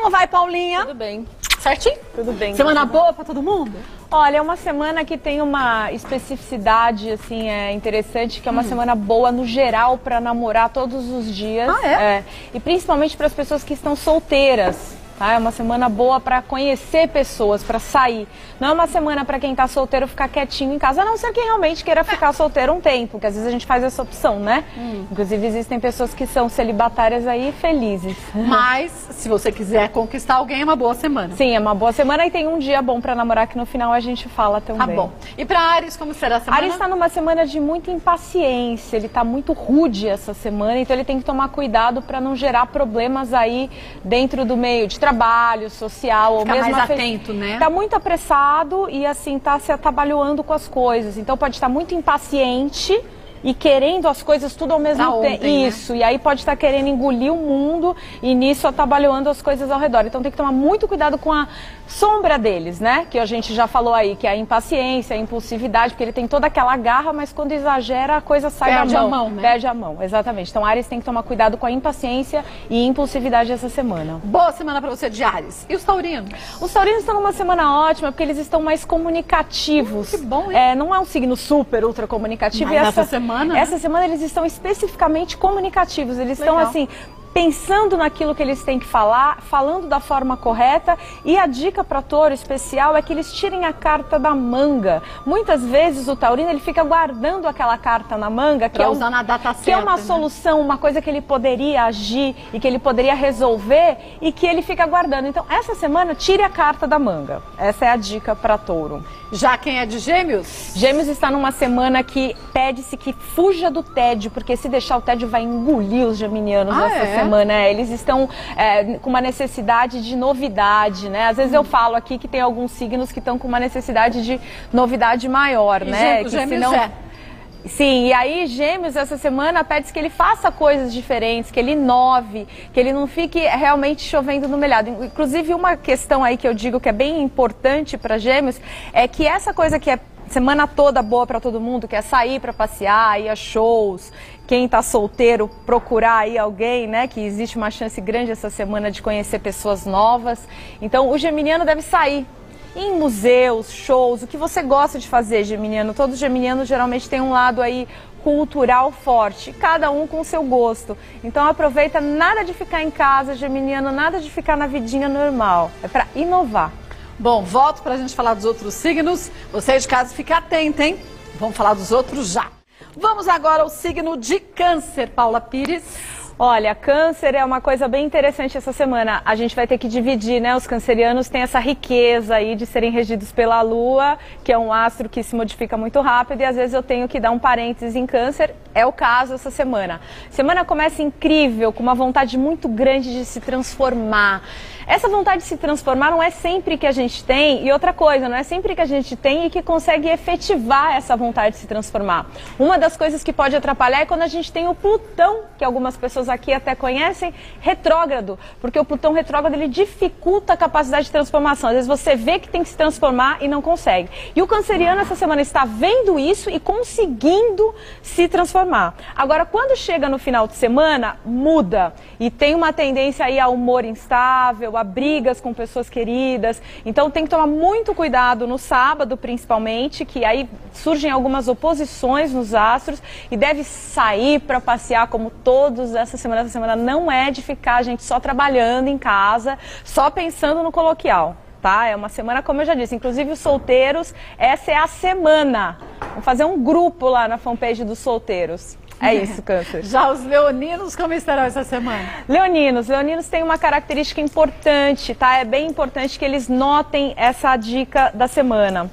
Como vai, Paulinha? Tudo bem. Certinho? Tudo bem. Semana boa pra todo mundo? Olha, é uma semana que tem uma especificidade, assim, interessante, que é uma semana boa no geral para namorar todos os dias. Ah, é? E principalmente para as pessoas que estão solteiras. Tá? É uma semana boa para conhecer pessoas, para sair. Não é uma semana para quem tá solteiro ficar quietinho em casa, a não ser que realmente queira ficar solteiro um tempo, que às vezes a gente faz essa opção, né? Inclusive existem pessoas que são celibatárias aí felizes. Mas, se você quiser conquistar alguém, é uma boa semana. Sim, é uma boa semana e tem um dia bom para namorar que no final a gente fala também. Tá bom. E pra Áries, como será a semana? Áries está numa semana de muita impaciência, ele está muito rude essa semana, então ele tem que tomar cuidado para não gerar problemas aí dentro do meio de trabalho, social, ou Ficar mesmo mais atento, né? Está muito apressado e assim está se atabalhoando com as coisas, então pode estar muito impaciente e querendo as coisas tudo ao mesmo tempo. Isso, e aí pode estar querendo engolir o mundo e nisso atabalhoando as coisas ao redor. Então tem que tomar muito cuidado com a sombra deles, né? Que a gente já falou aí, que é a impaciência, a impulsividade, porque ele tem toda aquela garra, mas quando exagera a coisa sai da mão. Perde a mão, né? Perde a mão, exatamente. Então Áries tem que tomar cuidado com a impaciência e impulsividade essa semana. Boa semana pra você de Áries. E os taurinos? Os taurinos estão numa semana ótima, porque eles estão mais comunicativos. Que bom, hein? Não é um signo super, ultra comunicativo. Mas e essa semana eles estão especificamente comunicativos. Eles estão assim, pensando naquilo que eles têm que falar, falando da forma correta. E a dica para touro especial é que eles tirem a carta da manga. Muitas vezes o taurino ele fica guardando aquela carta na manga, que usar na data certa, que é uma solução, uma coisa que ele poderia agir e que ele poderia resolver e que ele fica guardando. Então essa semana tire a carta da manga. Essa é a dica para touro. Já quem é de Gêmeos? Gêmeos está numa semana que pede-se que fuja do tédio, porque se deixar o tédio vai engolir os geminianos essa semana. Eles estão com uma necessidade de novidade, né? Às vezes eu falo aqui que tem alguns signos que estão com uma necessidade de novidade maior, né? Gêmeos Sim, e aí Gêmeos essa semana pede que ele faça coisas diferentes, que ele inove, que ele não fique realmente chovendo no melhado. Inclusive uma questão aí que eu digo que é bem importante para Gêmeos é que essa coisa que é semana toda boa para todo mundo, que é sair para passear, ir a shows, quem está solteiro procurar aí alguém, né, que existe uma chance grande essa semana de conhecer pessoas novas. Então o geminiano deve sair em museus, shows, o que você gosta de fazer, geminiano. Todos os geminianos geralmente têm um lado aí cultural forte, cada um com o seu gosto. Então aproveita, nada de ficar em casa, geminiano, nada de ficar na vidinha normal. É para inovar. Bom, volto para a gente falar dos outros signos. Você de casa fica atento, hein? Vamos falar dos outros já. Vamos agora ao signo de Câncer, Paula Pires. Olha, Câncer é uma coisa bem interessante essa semana. A gente vai ter que dividir, né? Os cancerianos têm essa riqueza aí de serem regidos pela Lua, que é um astro que se modifica muito rápido, e às vezes eu tenho que dar um parênteses em Câncer. É o caso essa semana. Semana começa incrível, com uma vontade muito grande de se transformar. Essa vontade de se transformar não é sempre que a gente tem, e outra coisa, não é sempre que a gente tem e que consegue efetivar essa vontade de se transformar. Uma das coisas que pode atrapalhar é quando a gente tem o Plutão, que algumas pessoas aqui até conhecem, retrógrado, porque o Plutão retrógrado ele dificulta a capacidade de transformação. Às vezes você vê que tem que se transformar e não consegue. E o canceriano essa semana está vendo isso e conseguindo se transformar. Agora, quando chega no final de semana, muda e tem uma tendência aí a humor instável, a brigas com pessoas queridas. Então tem que tomar muito cuidado no sábado, principalmente, que aí surgem algumas oposições nos astros e deve sair para passear como todos essa semana. Essa semana não é de ficar a gente só trabalhando em casa, só pensando no coloquial. Tá? É uma semana, como eu já disse, inclusive os solteiros, essa é a semana. Vamos fazer um grupo lá na fanpage dos solteiros. É isso, Câncer. Já os leoninos, como estarão essa semana? Leoninos têm uma característica importante, tá? É bem importante que eles notem essa dica da semana.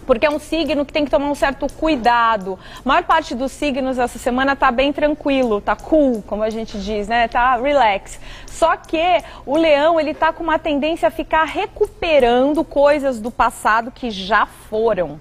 Porque é um signo que tem que tomar um certo cuidado. A maior parte dos signos essa semana tá bem tranquilo, tá cool, como a gente diz, né? Tá relax. Só que o leão, ele tá com uma tendência a ficar recuperando coisas do passado que já foram.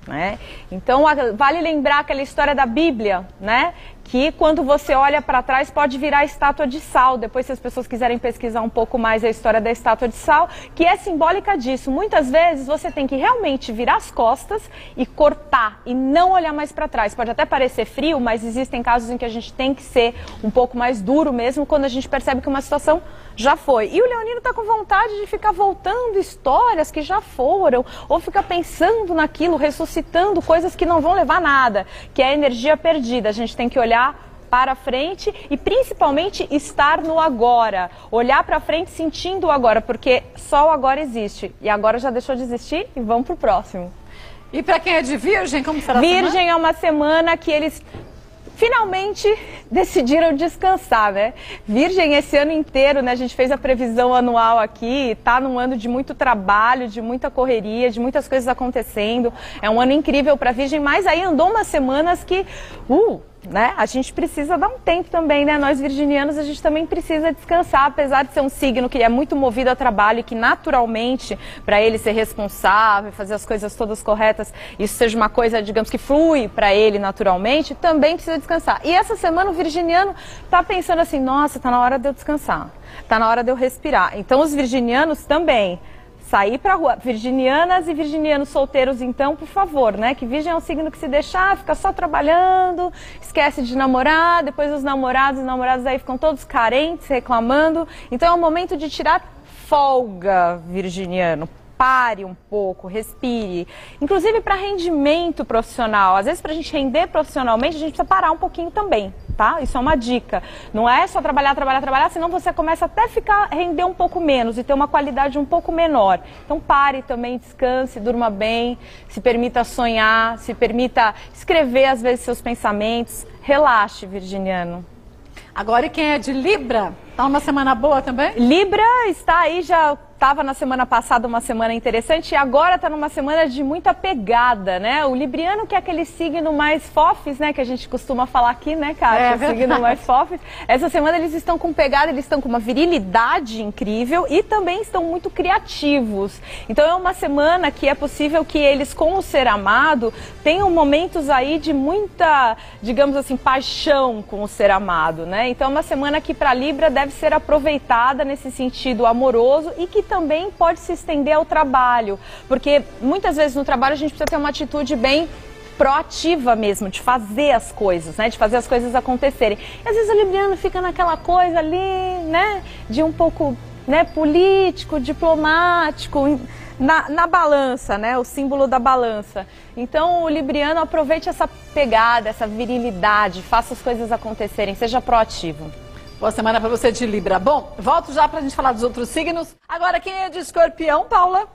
Né? Então vale lembrar aquela história da Bíblia, né? que quando você olha para trás pode virar estátua de sal. Depois, se as pessoas quiserem pesquisar um pouco mais a história da estátua de sal, que é simbólica disso. Muitas vezes você tem que realmente virar as costas e cortar e não olhar mais para trás. Pode até parecer frio, mas existem casos em que a gente tem que ser um pouco mais duro mesmo quando a gente percebe que uma situação já foi. E o leonino está com vontade de ficar voltando histórias que já foram, ou ficar pensando naquilo, ressuscitando coisas que não vão levar a nada, que é a energia perdida. A gente tem que olhar para frente e principalmente estar no agora. Olhar para frente sentindo o agora, porque só o agora existe. E agora já deixou de existir e vamos para o próximo. E para quem é de Virgem, como será a semana? Virgem é uma semana que eles finalmente decidiram descansar, né? Virgem esse ano inteiro, né? A gente fez a previsão anual aqui, tá num ano de muito trabalho, de muita correria, de muitas coisas acontecendo. É um ano incrível para Virgem, mas aí andou umas semanas que, né? A gente precisa dar um tempo também, né? Nós virginianos, a gente também precisa descansar, apesar de ser um signo que é muito movido a trabalho e que naturalmente, para ele ser responsável, fazer as coisas todas corretas, isso seja uma coisa, digamos, que flui para ele naturalmente, também precisa descansar. E essa semana o virginiano tá pensando assim, nossa, tá na hora de eu descansar, tá na hora de eu respirar. Então os virginianos também sair pra rua. Virginianas e virginianos solteiros, então, por favor, né? Que Virgem é um signo que se deixar, fica só trabalhando, esquece de namorar, depois os namorados aí ficam todos carentes, reclamando. Então é o momento de tirar folga, virginiano. Pare um pouco, respire. Inclusive para rendimento profissional. Às vezes, para a gente render profissionalmente, a gente precisa parar um pouquinho também, tá? Isso é uma dica. Não é só trabalhar, senão você começa até a render um pouco menos e ter uma qualidade um pouco menor. Então pare também, descanse, durma bem, se permita sonhar, se permita escrever às vezes seus pensamentos. Relaxe, virginiano. Agora, e quem é de Libra? Tá uma semana boa também? Libra está aí, já estava na semana passada uma semana interessante e agora está numa semana de muita pegada, né? O libriano, que é aquele signo mais fofes, né? Que a gente costuma falar aqui, né, Kátia? O signo mais fofes. Essa semana eles estão com pegada, eles estão com uma virilidade incrível e também estão muito criativos. Então é uma semana que é possível que eles, com o ser amado, tenham momentos aí de muita, digamos assim, paixão com o ser amado, né? Então é uma semana que para Libra deve ser aproveitada nesse sentido amoroso e que também pode se estender ao trabalho, porque muitas vezes no trabalho a gente precisa ter uma atitude bem proativa mesmo, de fazer as coisas, né? De fazer as coisas acontecerem. E às vezes o libriano fica naquela coisa ali, né? De um pouco, né, político, diplomático, na balança, né? O símbolo da balança. Então o libriano aproveite essa pegada, essa virilidade, faça as coisas acontecerem, seja proativo. Boa semana para você de Libra. Bom, volto já para a gente falar dos outros signos. Agora, quem é de Escorpião, Paula?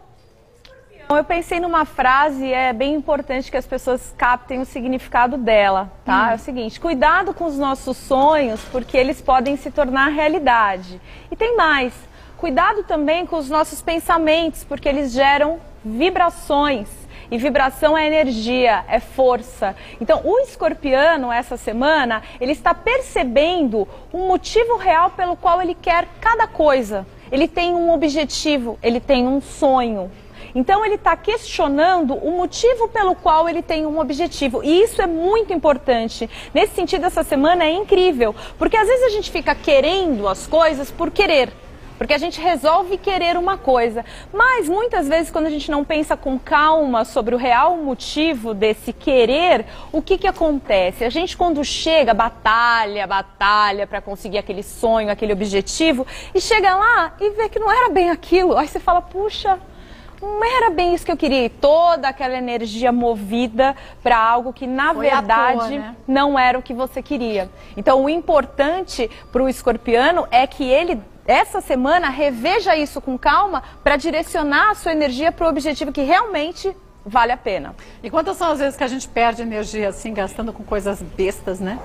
Eu pensei numa frase, é bem importante que as pessoas captem o significado dela, tá? É o seguinte, cuidado com os nossos sonhos, porque eles podem se tornar realidade. E tem mais, cuidado também com os nossos pensamentos, porque eles geram vibrações. E vibração é energia, é força. Então, o escorpiano, essa semana, ele está percebendo um motivo real pelo qual ele quer cada coisa. Ele tem um objetivo, ele tem um sonho. Então, ele está questionando o motivo pelo qual ele tem um objetivo. E isso é muito importante. Nesse sentido, essa semana é incrível. Porque às vezes a gente fica querendo as coisas por querer. Porque a gente resolve querer uma coisa, mas muitas vezes quando a gente não pensa com calma sobre o real motivo desse querer, o que acontece? A gente quando chega, batalha para conseguir aquele sonho, aquele objetivo, e chega lá e vê que não era bem aquilo, aí você fala, puxa, não era bem isso que eu queria, e toda aquela energia movida para algo que na verdade né? Não era o que você queria. Então o importante para o escorpiano é que ele essa semana reveja isso com calma para direcionar a sua energia para o objetivo que realmente vale a pena. E quantas são as vezes que a gente perde energia assim, gastando com coisas bestas, né?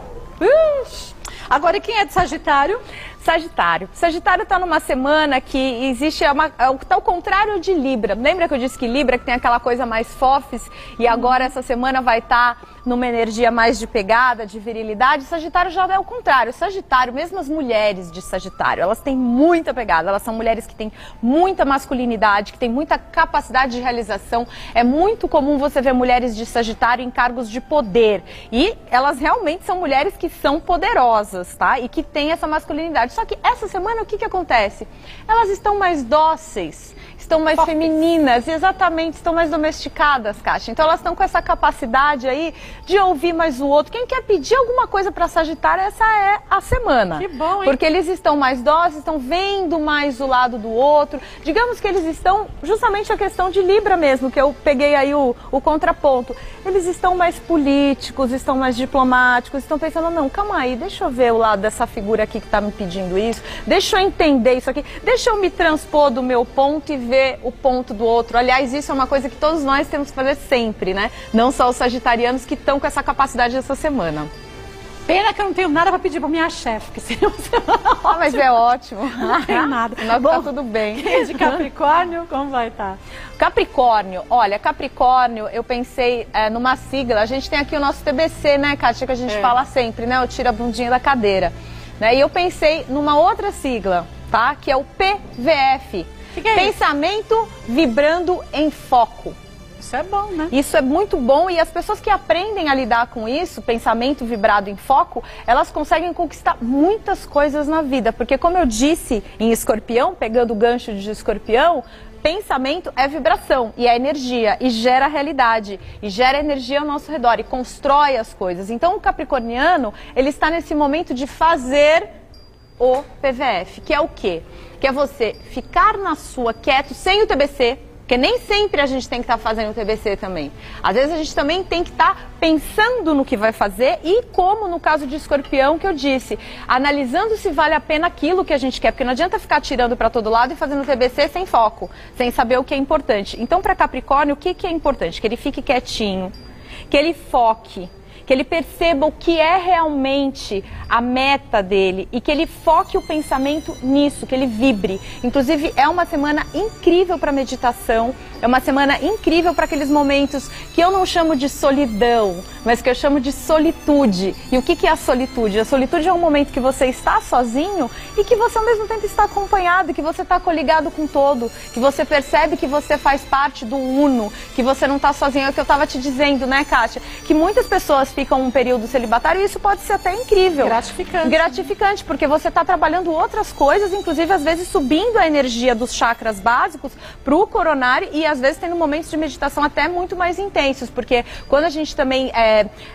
Agora, e quem é de Sagitário? Sagitário. Sagitário está numa semana que existe, está ao contrário de Libra. Lembra que eu disse que Libra que tem aquela coisa mais fofes e agora essa semana vai estar numa energia mais de pegada, de virilidade. Sagitário já é o contrário. Sagitário, mesmo as mulheres de Sagitário, elas têm muita pegada. Elas são mulheres que têm muita masculinidade, que têm muita capacidade de realização. É muito comum você ver mulheres de Sagitário em cargos de poder. E elas realmente são mulheres que são poderosas, tá? E que têm essa masculinidade. Só que essa semana, o que acontece? Elas estão mais dóceis, estão mais femininas, exatamente, estão mais domesticadas, Kátia. Então elas estão com essa capacidade aí de ouvir mais o outro. Quem quer pedir alguma coisa para Sagitário, essa é a semana. Que bom, hein? Porque eles estão mais dóceis, estão vendo mais o lado do outro. Digamos que eles estão, justamente a questão de Libra mesmo, que eu peguei aí o contraponto. Eles estão mais políticos, estão mais diplomáticos, estão pensando, não, calma aí, deixa eu ver o lado dessa figura aqui que está me pedindo isso, deixa eu entender isso aqui, deixa eu me transpor do meu ponto e ver o ponto do outro. Aliás, isso é uma coisa que todos nós temos que fazer sempre, né? Não só os sagitarianos que estão com essa capacidade essa semana. Pena que eu não tenho nada para pedir para minha chefe, porque seria uma semana ótima. Mas é ótimo. Não tenho nada. Mas tá tudo bem. Quem é de Capricórnio, como vai estar? Capricórnio, olha, Capricórnio, eu pensei numa sigla, a gente tem aqui o nosso TBC, né, Kátia, que a gente fala sempre, né, eu tiro a bundinha da cadeira, né, e eu pensei numa outra sigla, tá, que é o PVF, que é Pensamento Vibrando em Foco. Isso é bom, né? Isso é muito bom e as pessoas que aprendem a lidar com isso, pensamento vibrado em foco, elas conseguem conquistar muitas coisas na vida. Porque como eu disse em Escorpião, pegando o gancho de Escorpião, pensamento é vibração e é energia e gera realidade e gera energia ao nosso redor e constrói as coisas. Então o capricorniano, ele está nesse momento de fazer o PVF, que é o quê? Que é você ficar na sua quieto, sem o TBC, porque nem sempre a gente tem que estar fazendo o TBC também. Às vezes a gente também tem que estar pensando no que vai fazer e como no caso de Escorpião que eu disse, analisando se vale a pena aquilo que a gente quer, porque não adianta ficar tirando para todo lado e fazendo o TBC sem foco, sem saber o que é importante. Então para Capricórnio, o que é importante? Que ele fique quietinho, que ele foque, que ele perceba o que é realmente a meta dele e que ele foque o pensamento nisso, que ele vibre. Inclusive, é uma semana incrível para meditação, é uma semana incrível para aqueles momentos que eu não chamo de solidão, mas que eu chamo de solitude. E o que é a solitude? A solitude é um momento que você está sozinho e que você ao mesmo tempo está acompanhado, que você está coligado com todo, que você percebe que você faz parte do uno, que você não está sozinho. É o que eu estava te dizendo, né, Kátia? Que muitas pessoas ficam um período celibatário e isso pode ser até incrível. Gratificante. Gratificante, porque você está trabalhando outras coisas, inclusive às vezes subindo a energia dos chakras básicos para o coronário e às vezes tendo momentos de meditação até muito mais intensos, porque quando a gente também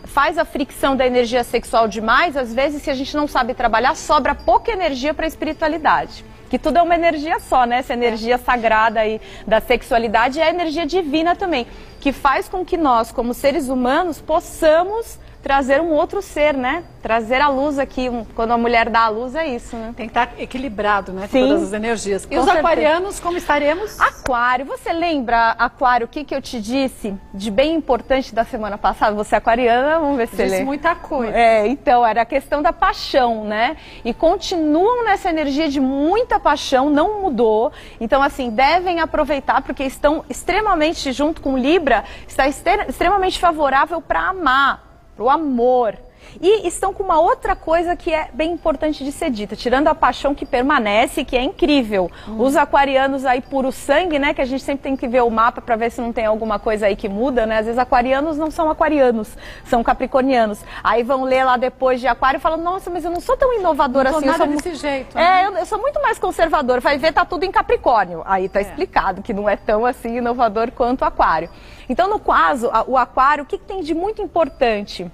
faz a fricção da energia sexual demais, às vezes se a gente não sabe trabalhar, sobra pouca energia para a espiritualidade. Que tudo é uma energia só, né? Essa energia sagrada aí da sexualidade é a energia divina também, que faz com que nós, como seres humanos, possamos trazer um outro ser, né? Trazer a luz aqui, quando a mulher dá a luz é isso, né? Tem que estar equilibrado, né? Sim. Todas as energias. E Com os certeza. aquarianos, como estaremos? Aquário, você lembra, Aquário, o que eu te disse de bem importante da semana passada? Você é aquariana, vamos ver se você Disse lê. muita coisa. Então, era a questão da paixão, né? E continuam nessa energia de muita paixão, não mudou. Então, assim, devem aproveitar, porque estão extremamente, junto com Libra, está extremamente favorável para amar, para o amor. E estão com uma outra coisa que é bem importante de ser dita, tirando a paixão que permanece, que é incrível. Os aquarianos aí puro sangue, né, que a gente sempre tem que ver o mapa para ver se não tem alguma coisa aí que muda, né? Às vezes aquarianos não são aquarianos, são capricornianos. Aí vão ler lá depois de aquário e falam, nossa, mas eu não sou tão inovadora Não assim. nada eu sou desse jeito. Né? eu sou muito mais conservadora. Vai ver, tá tudo em Capricórnio. Aí tá explicado que não é tão assim inovador quanto o aquário. Então, no caso, o aquário, o que tem de muito importante?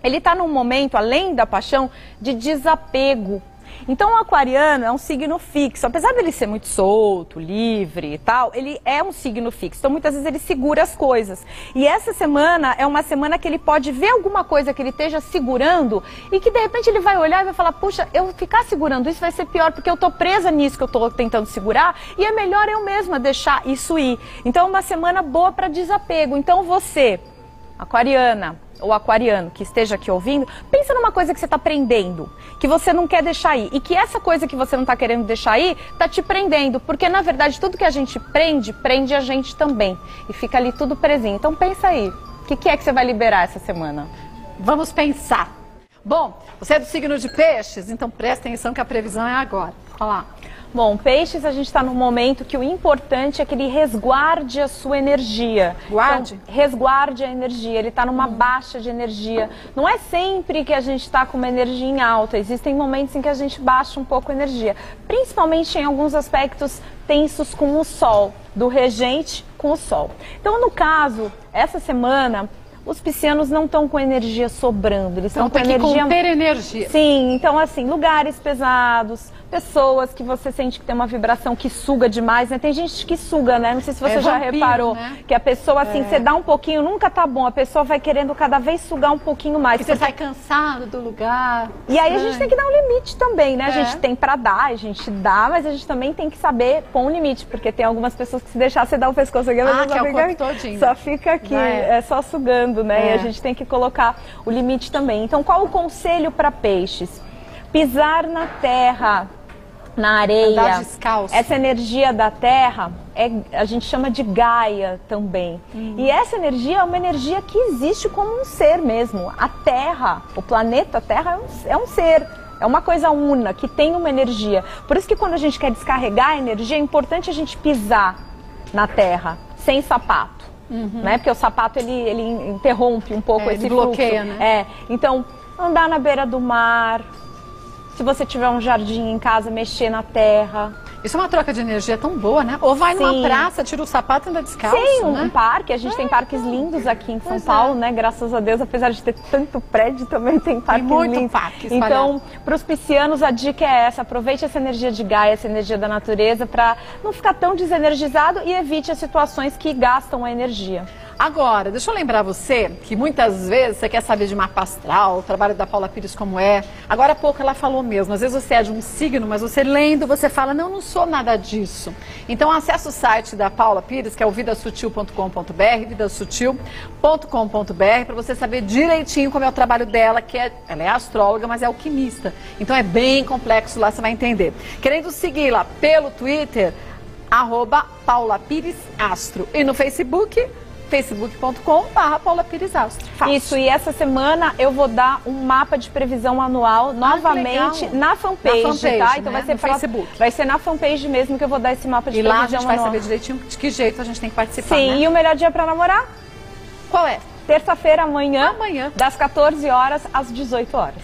Ele está num momento, além da paixão, de desapego. Então o aquariano é um signo fixo, apesar dele ser muito solto, livre e tal, ele é um signo fixo, então muitas vezes ele segura as coisas. E essa semana é uma semana que ele pode ver alguma coisa que ele esteja segurando e que de repente ele vai olhar e vai falar, puxa, eu ficar segurando isso vai ser pior porque eu tô presa nisso que eu tô tentando segurar e é melhor eu mesma deixar isso ir. Então é uma semana boa para desapego. Então você, aquariana ou aquariano que esteja aqui ouvindo, pensa numa coisa que você está prendendo, que você não quer deixar ir, e que essa coisa que você não está querendo deixar ir, está te prendendo, porque na verdade tudo que a gente prende, prende a gente também, e fica ali tudo presinho. Então pensa aí, O que é que você vai liberar essa semana? Vamos pensar. Bom, você é do signo de peixes, então presta atenção que a previsão é agora. Olha lá. Bom, peixes, a gente está num momento que o importante é que ele resguarde a sua energia. Guarde? Então, resguarde a energia, ele está numa baixa de energia. Não é sempre que a gente está com uma energia em alta, existem momentos em que a gente baixa um pouco a energia. Principalmente em alguns aspectos tensos com o Sol, do regente com o Sol. Então, no caso, essa semana, os piscianos não estão com energia sobrando, eles estão com energia... conter energia. Sim, então assim, lugares pesados, pessoas que você sente que tem uma vibração que suga demais, né? Tem gente que suga, né? Não sei se você já vampiro, reparou, né? que a pessoa assim, você dá um pouquinho, nunca tá bom, a pessoa vai querendo cada vez sugar um pouquinho mais. E você sai cansado do lugar. E aí a gente tem que dar um limite também, né? A gente É. tem pra dar, a gente dá, mas a gente também tem que saber pôr um limite, porque tem algumas pessoas que se deixar você dar o pescoço aqui, ela que é o corpo todinho. só fica aqui, é só sugando, né? E a gente tem que colocar o limite também. Então, qual o conselho para peixes? Pisar na terra, na areia. Andar descalço. Essa energia da terra, a gente chama de Gaia também. E essa energia é uma energia que existe como um ser mesmo. A terra, o planeta Terra é um ser. É uma coisa una, que tem uma energia. Por isso que quando a gente quer descarregar a energia, é importante a gente pisar na terra, sem sapato. Né? Porque o sapato ele interrompe um pouco esse ele bloqueia, fluxo. né? Então, andar na beira do mar, se você tiver um jardim em casa, mexer na terra. Isso é uma troca de energia tão boa, né? Ou vai numa praça, tira o sapato e anda descalço, Sim, né? um parque. A gente tem parques lindos aqui em São Paulo, né? Graças a Deus, apesar de ter tanto prédio, também tem parques muito lindos. parque espalhado. Então, para os piscianos, a dica é essa. Aproveite essa energia de Gaia, essa energia da natureza, para não ficar tão desenergizado e evite as situações que gastam a energia. Agora, deixa eu lembrar você que muitas vezes você quer saber de mapa astral, o trabalho da Paula Pires como é. Agora há pouco ela falou mesmo, às vezes você é de um signo, mas você lendo, você fala, não sou nada disso. Então acesse o site da Paula Pires, que é o vidasutil.com.br, vidasutil.com.br, para você saber direitinho como é o trabalho dela, ela é astróloga, mas é alquimista. Então é bem complexo lá, você vai entender. Querendo segui-la pelo Twitter, @PaulaPiresAstro. E no Facebook, facebook.com/Paula Pires Astro. Fácil. Isso, e essa semana eu vou dar um mapa de previsão anual novamente na fanpage, tá? Então né? vai ser no Facebook. Vai ser na fanpage mesmo que eu vou dar esse mapa de E previsão lá a gente vai anual. saber direitinho de que jeito a gente tem que participar, Sim, né? e o melhor dia para namorar? Qual é? Terça-feira, amanhã, das 14 horas às 18 horas.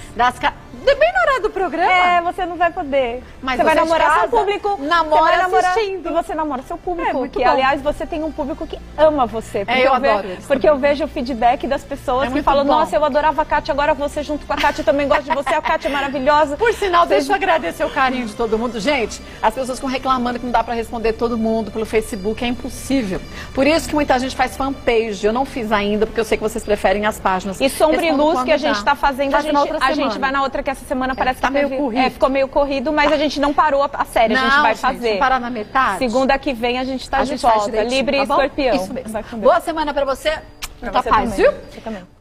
Bem na hora do programa? Você não vai poder. Mas você vai você namorar seu público. Namora você vai namorar, assistindo. E você namora seu público. muito que, bom. aliás, você tem um público que ama você. Porque eu adoro eles Porque também. eu vejo o feedback das pessoas que muito falam, bom. nossa, eu adorava a Kátia, agora você junto com a Kátia, eu também gosto de você, a Kátia é maravilhosa. Por sinal, deixa eu agradecer o carinho de todo mundo. Gente, as pessoas ficam reclamando que não dá pra responder todo mundo pelo Facebook, é impossível. Por isso que muita gente faz fanpage. Eu não fiz ainda, porque eu sei que vocês preferem as páginas. E Sombra e Luz, que a gente está fazendo, a semana. gente vai na outra, que essa semana parece tá que meio corrido. ficou meio corrido, mas a gente não parou a série, a gente vai fazer. Não parar na metade. Segunda que vem a gente está de gente faz volta. direitinho, Libra e tá bom? Escorpião. Isso mesmo. Vai com Deus. Boa semana pra você. Pra Muita você paz, também. viu? Você também.